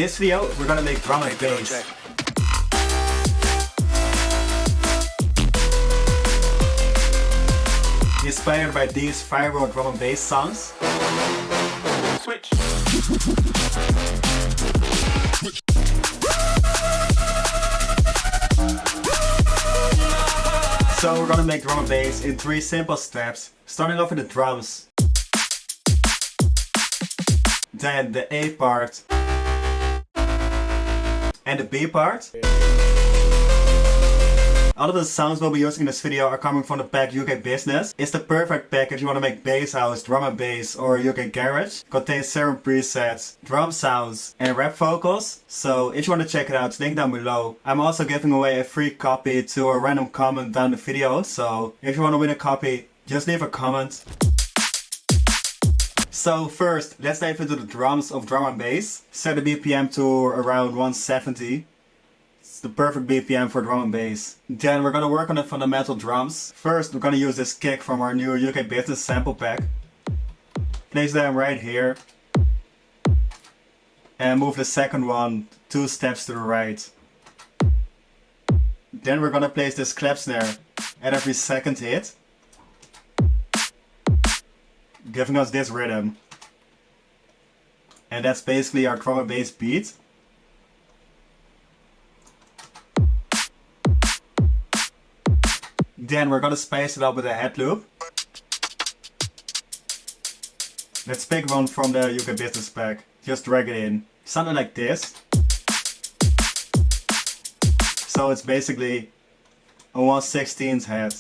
this video, we're gonna make drum and bass. Inspired by these viral drum and bass sounds. Switch. So we're gonna make drum and bass in 3 simple steps, starting off with the drums. Then the A part and the B part. All of the sounds we'll be using in this video are coming from the pack UK Business. It's the perfect pack if you want to make bass house, drum and bass or UK Garage. Contains Serum presets, drum sounds and rap vocals. So if you want to check it out, link down below. I'm also giving away a free copy to a random comment down the video. So if you want to win a copy, just leave a comment. So first, let's dive into the drums of drum and bass. Set the BPM to around 170. It's the perfect BPM for drum and bass. Then we're gonna work on the fundamental drums. First, we're gonna use this kick from our new UK Business sample pack. Place them right here. And move the second one 2 steps to the right. Then we're gonna place this clap snare at every second hit, giving us this rhythm. And that's basically our drum and bass beat. Then we're gonna spice it up with a hatloop. Let's pick one from the UK Business pack. Just drag it in. Something like this. So it's basically a 1/16 head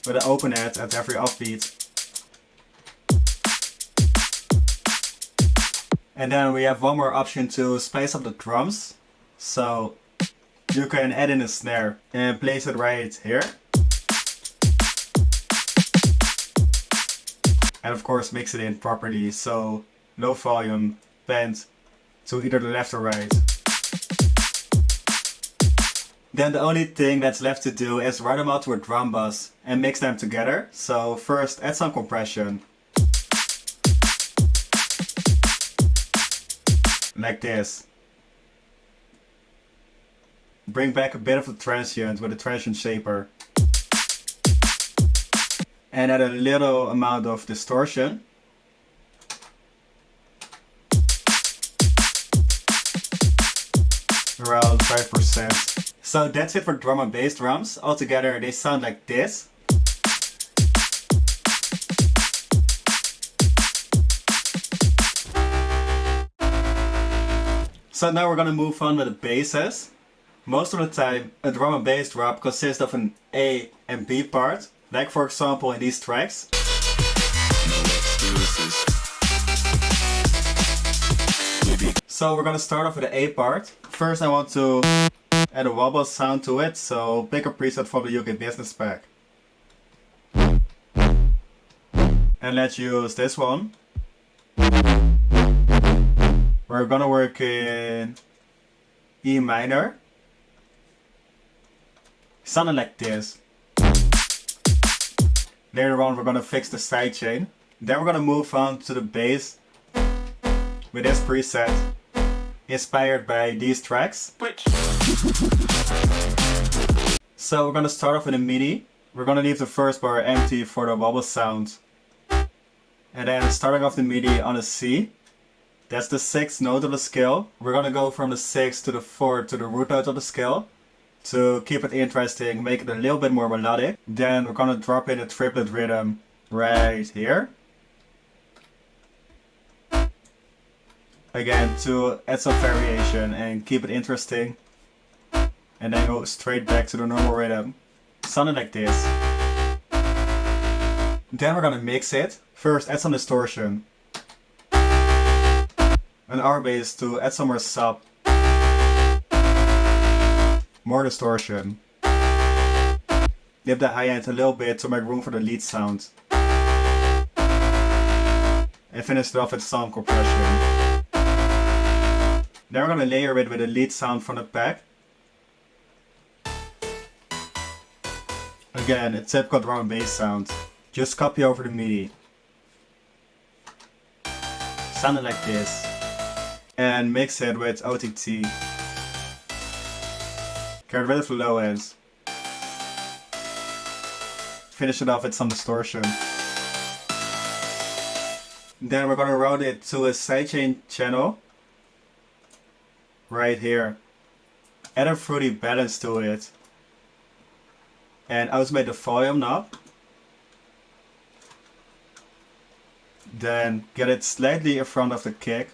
with an open head at every offbeat. And then we have one more option to spice up the drums. So you can add in a snare and place it right here. And of course mix it in properly, so low volume, bend to either the left or right. Then the only thing that's left to do is write them out to a drum bus and mix them together. So first add some compression. Like this. Bring back a bit of the transient with a transient shaper. And add a little amount of distortion. Around 5%. So that's it for drum and bass drums. Altogether they sound like this. So now we're gonna move on with the basses. Most of the time a drum and bass drop consists of an A and B part. Like for example in these tracks. So we're gonna start off with the A part. First I want to add a wobble sound to it, so pick a preset from the UK Business pack. And let's use this one. We're gonna work in E minor. Something like this. Later on we're gonna fix the sidechain. Then we're gonna move on to the bass with this preset inspired by these tracks. Switch. So we're gonna start off with a MIDI. We're gonna leave the first bar empty for the wobble sound. And then starting off the MIDI on a C. That's the 6th note of the scale. We're gonna go from the 6th to the 4th to the root note of the scale. To keep it interesting, make it a little bit more melodic. Then we're gonna drop in a triplet rhythm right here. Again, to add some variation and keep it interesting. And then go straight back to the normal rhythm. Something like this. Then we're gonna mix it. First add some distortion. An R bass to add some more sub. More distortion. Dip the high end a little bit to make room for the lead sound. And finish it off with some compression. Then we're gonna layer it with a lead sound from the pack. Again, a typical drum and bass sound. Just copy over the MIDI. Sounded like this. and mix it with OTT. Get rid of the low ends. Finish it off with some distortion. Then we're gonna route it to a sidechain channel right here. Add a fruity balance to it and automate the volume knob. Then get it slightly in front of the kick.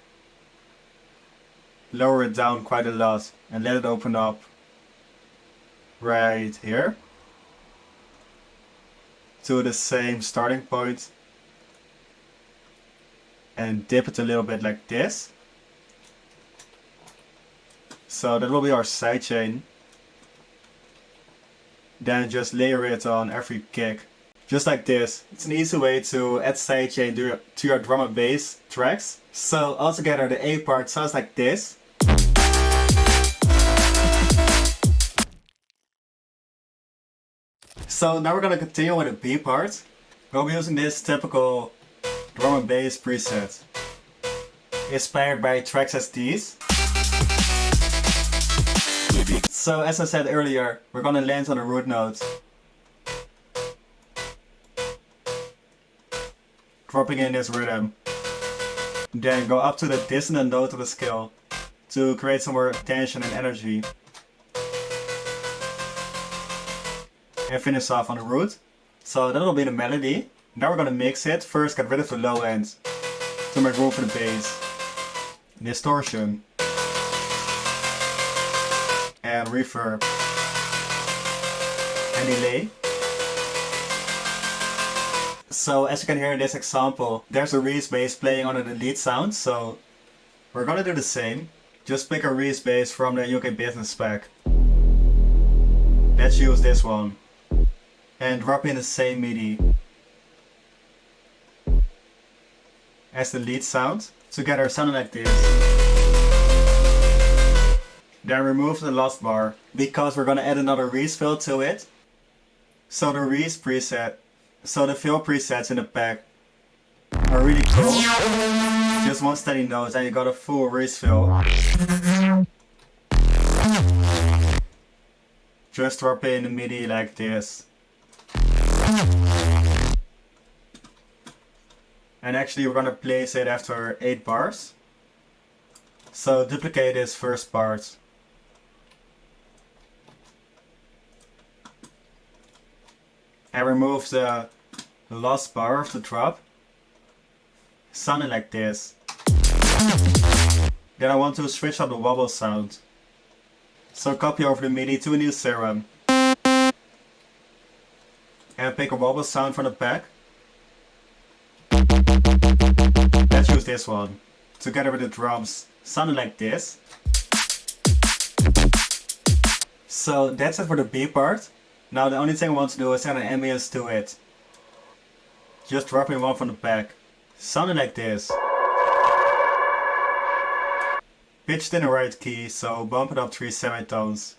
Lower it down quite a lot and let it open up right here to the same starting point. And dip it a little bit like this. So that will be our sidechain. Then just layer it on every kick. Just like this. It's an easy way to add sidechain to your drum and bass tracks. So altogether the A part sounds like this. So now we're gonna continue with the B part. We'll be using this typical drum and bass preset, inspired by tracks as these. So as I said earlier, we're gonna land on a root note, dropping in this rhythm. Then go up to the dissonant note of the scale to create some more tension and energy. And finish off on the root. So that will be the melody. Now we're gonna mix it. First get rid of the low end to make room for the bass. Distortion. And reverb. And delay. So as you can hear in this example, there's a Reese bass playing under the lead sound. So we're gonna do the same. Just pick a Reese bass from the UK business spec. Let's use this one. And drop in the same MIDI as the lead sound, together sounding like this. Then remove the last bar, because we're gonna add another Reese fill to it. So the Reese preset, so the fill presets in the pack are really cool. Just one steady note and you got a full Reese fill. Just drop in the MIDI like this. And actually we're gonna place it after 8 bars. So duplicate this first part. And remove the last bar of the drop. Sounding like this. Then I want to switch up the wobble sound. So copy over the MIDI to a new Serum. And pick a wobble sound from the pack. Let's use this one, together with the drums, sounding like this. So that's it for the B part. Now the only thing I want to do is add an ambience to it. Just dropping one from the pack, sounding like this. Pitched in the right key, so bump it up 3 semitones.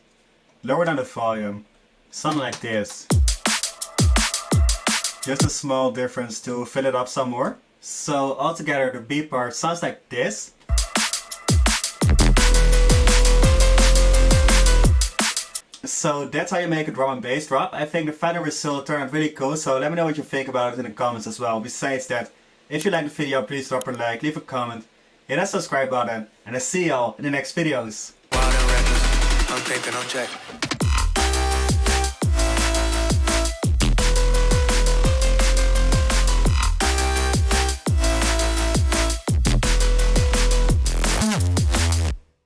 Lower down the volume, sounding like this. Just a small difference to fill it up some more. So altogether the B part sounds like this. So that's how you make a drum and bass drop. I think the final result turned out really cool, so let me know what you think about it in the comments as well. Besides that, if you liked the video, please drop a like, leave a comment, hit that subscribe button, and I'll see y'all in the next videos. I'm thinking, I'm checking.